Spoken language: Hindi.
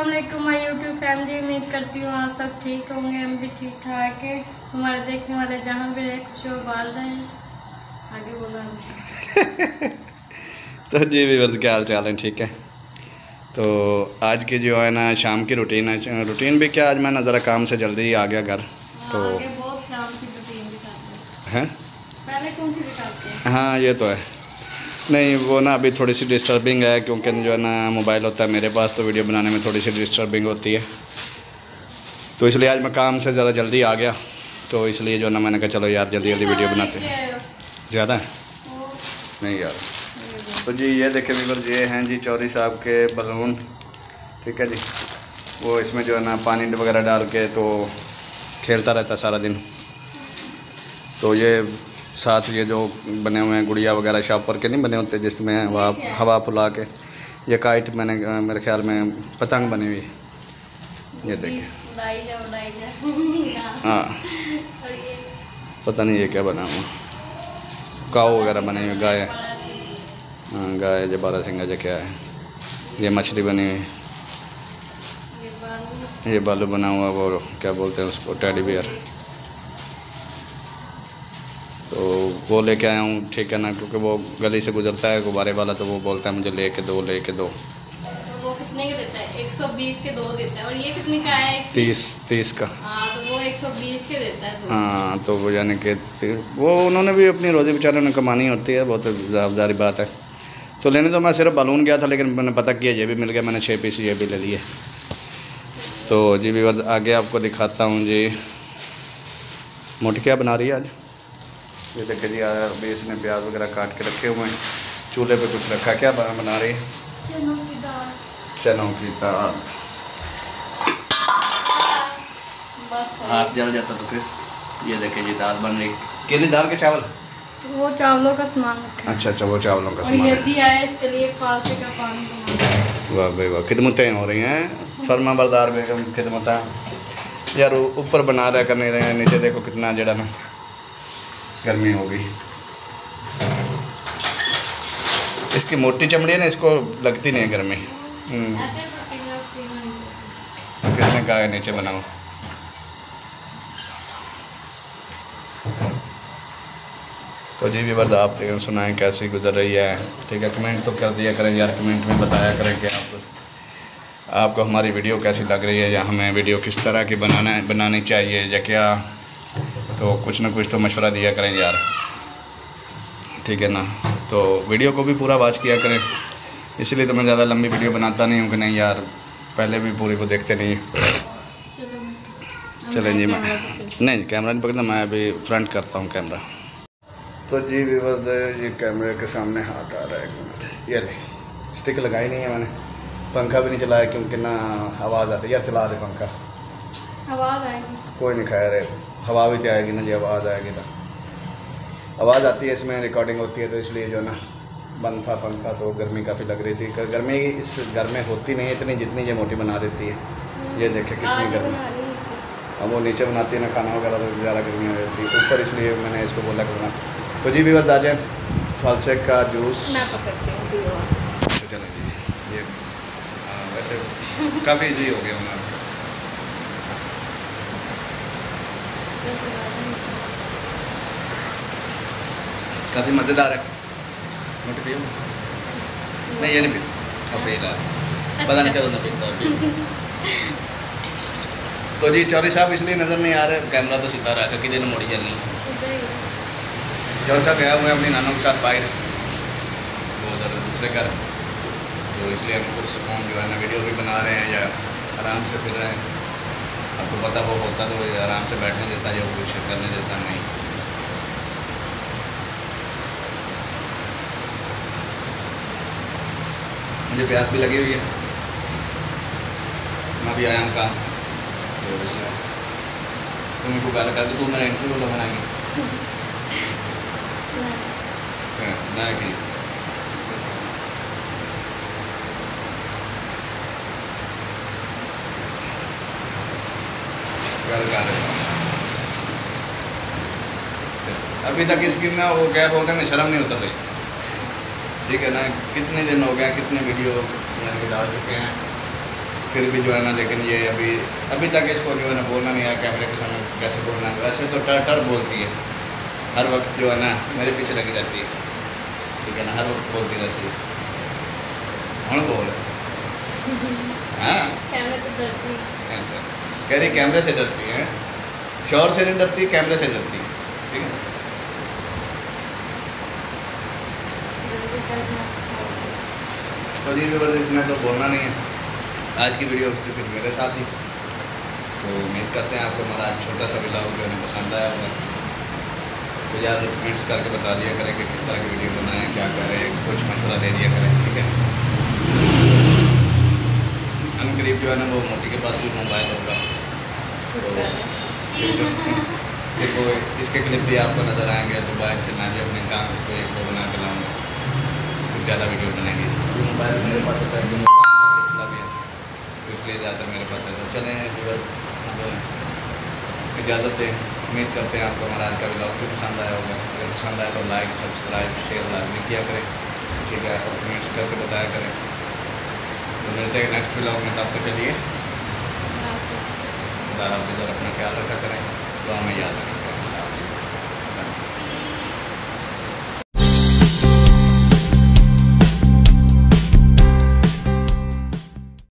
अस्सलाम वालेकुम माय यूट्यूब फैमिली। उम्मीद करती हूँ आप सब ठीक होंगे, हम भी ठीक ठाक है। हमारे देखने वाले जहाँ भी रहे खुश बाल रहे हैं। आगे बोला तो जी व्यूअर्स क्या हाल चाल है, ठीक है। तो आज की जो है ना शाम की रूटीन है, रूटीन भी क्या, आज मैं ना ज़रा काम से जल्दी ही आ गया घर। तो आगे बहुत शाम की रूटीन दिखाते हैं, पहले कौन सी दिखाते हैं? हाँ ये तो है। नहीं वो ना अभी थोड़ी सी डिस्टर्बिंग है, क्योंकि जो है ना मोबाइल होता है मेरे पास, तो वीडियो बनाने में थोड़ी सी डिस्टर्बिंग होती है। तो इसलिए आज मैं काम से ज़रा जल्दी आ गया, तो इसलिए जो है ना मैंने कहा चलो यार जल्दी जल्दी वीडियो बनाते हैं। ज़्यादा है नहीं यार। तो जी ये देखें व्यूअर्स, ये हैं जी चौधरी साहब के बलून, ठीक है जी। वो इसमें जो है ना पानी वगैरह डाल के तो खेलता रहता सारा दिन। तो ये साथ ये जो बने हुए हैं गुड़िया वगैरह शॉपर के नहीं बने होते, जिसमें हवा फुला के, ये काइट मैंने मेरे ख्याल में पतंग बनी हुई है। ये देखिए, हाँ पता नहीं ये क्या बना हुआ, काऊ वगैरह बनी हुई, गाय, हाँ गाय जो बारह सिंगा जो क्या है, ये मछली बनी हुई, ये बालू बना हुआ, वो क्या बोलते हैं उसको, टेडी बियर। तो वो लेके आया हूँ, ठीक है ना, क्योंकि वो गली से गुजरता है गुब्बारे वाला, तो वो बोलता है मुझे लेके दो लेके दो। तो वो कितने के देता है? 120 के 2 देता है। और ये कितने का है? 30 का। हाँ तो वो 120 के देता है। हाँ तो वो यानी कि वो उन्होंने भी अपनी रोज़ी बेचारे ने कमानी होती है, बहुत ज़ाहिर बात है। तो लेने तो मैं सिर्फ बलून गया था, लेकिन मैंने पता किया ये भी मिल गया, मैंने 6 पीस ये भी ले लिए। तो जी भी आगे आपको दिखाता हूँ जी। मोटी क्या बना रही है आज? ये देखिए जी, अभी इसने प्याज वगैरह काट के रखे हुए हैं, चूल्हे पे कुछ रखा। क्या बना रही है? चनों की दाल। चनों की दाल। हाथ जल जाता तो फिर। ये देखिए जी दाल बन रही, केली दाल के चावल, वो चावलों का सामान रखा है। अच्छा वो चावलों का और सामान ये है। भी आया इसके लिए फालसे का पानी बनाना। वाह भाई वाह, खिदमतें हो रही हैं, फरमा बरदार बेगम खिदमतें यार। ऊपर बना रहा कर नहीं रहे हैं, नीचे देखो कितना जड़ा ना गर्मी हो गई। इसकी मोटी चमड़ी है ना, इसको लगती नहीं है गर्मी। तो किसने कहा है नीचे बनाओ? तो जी भी बर्द आप सुनाएं कैसी गुजर रही है, ठीक है। कमेंट तो कर दिया करें यार, कमेंट में बताया करें कि आपको हमारी वीडियो कैसी लग रही है, या हमें वीडियो किस तरह की बनानी चाहिए या क्या। तो कुछ ना कुछ तो मशवरा दिया करें यार, ठीक है ना। तो वीडियो को भी पूरा वॉच किया करें, इसलिए तो मैं ज़्यादा लंबी वीडियो बनाता नहीं हूँ कि नहीं यार, पहले भी पूरी को देखते नहीं। चलें जी, मैं नहीं कैमरा नहीं पकड़ता, मैं अभी फ्रंट करता हूँ कैमरा। तो जी व्यूअर्स, ये कैमरे के सामने हाथ आ रहा है, ये ले स्टिक लगाई नहीं है मैंने, पंखा भी नहीं चलाया क्योंकि ना आवाज़ आती है यार। चला दे पंखा, आवाज़ आएगी। कोई नहीं खाया रे, हवा भी तो आएगी ना जी, आवाज़ आएगी ना, आवाज़ आती है, इसमें रिकॉर्डिंग होती है, तो इसलिए जो ना बंद था पंखा। तो गर्मी काफ़ी लग रही थी, गर्मी इस घर में होती नहीं है इतनी जितनी ये मोटी बना देती है। ये देखे कितनी गर्मी, अब वो नीचे बनाती है ना खाना वगैरह, तो ज़्यादा गर्मी हो जाती है ऊपर, इसलिए मैंने इसको बोला करना। तो जी व्यूअर्स आ जाए, फालसे का जूस मैं पकड़ती हूँ। चलें जी, ये वैसे काफ़ी इजी हो गया हमारा। काफ़ी मज़ेदार है। मोटी पियो नहीं, ये नहीं पी, अब पी ला, पता नहीं क्या तो पीता। तो जी चौधरी साहब इसलिए नज़र नहीं आ रहे, कैमरा तो सीधा रखा कि दिन मोड़ी जलनी। चौधरी साहब गया हुए अपनी नानों के साथ बाहर, वो उधर दूसरे घर, तो इसलिए हम कुछ सुकून जो है ना वीडियो भी बना रहे हैं या आराम से फिर रहे हैं। आपको पता वो होता तो आराम से बैठने देता या कुछ करने देता नहीं। मुझे प्यास भी लगी हुई है, मैं भी आया हूँ काम से, तो इसलिए तुम मेरे को गाल करके तू मेरा इंटरव्यू लो बनाएंगे ना कि गल कर अभी तक इसकी ना वो क्या बोलते हैं, शर्म नहीं उतर रही, ठीक है ना। कितने दिन हो गए, कितने वीडियो मैंने डाल चुके हैं, फिर भी जो है ना, लेकिन ये अभी तक इसको जो है ना बोलना नहीं आया कैमरे के सामने कैसे बोलना है। वैसे तो टर बोलती है हर वक्त, जो है ना मेरे पीछे लगी रहती है, ठीक है ना, हर वक्त बोलती रहती है। हम बोल हाँ कैमरे से डरती अच्छा, कह रही कैमरे से डरती है, शोर से नहीं डरती, कैमरे से डरती है, ठीक है। तो जी इसमें तो बोलना नहीं है। आज की वीडियो सिर्फ मेरे साथ ही, तो उम्मीद करते हैं आपको हमारा आज छोटा सा व्लॉग जो है पसंद आया होगा। तो यार कमेंट्स करके बता दिया करें कि किस तरह की वीडियो बनाएं, क्या करें, कुछ मशवरा दे दिया करें, ठीक है। हम करीब जो है ना वो मोटी के पास भी मोबाइल होगा, तो फिर वो इसके क्लिप भी आपको नज़र आएंगे। तो बाइक से मैं भी अपने काम को एक दो बना के लाऊँगा, कुछ ज़्यादा वीडियो बनाएंगे। मोबाइल मेरे पास होता है, काम का सिलसिला भी है, तो इसलिए ज़्यादा मेरे पास है। तो चलें व्यूअर्स, इजाज़त दें। उम्मीद करते हैं आपको हमारा आज का व्लॉग भी पसंद आया होगा। अगर पसंद आए तो लाइक सब्सक्राइब शेयर लाजमी किया करें, ठीक है, और कमेंट्स करके बताया करें। तो मिलते हैं नेक्स्ट व्लॉग में, तब तक के लिए खुदा हाफ़िज़ और अपना ख्याल रखा करें, तो हमें याद रखें।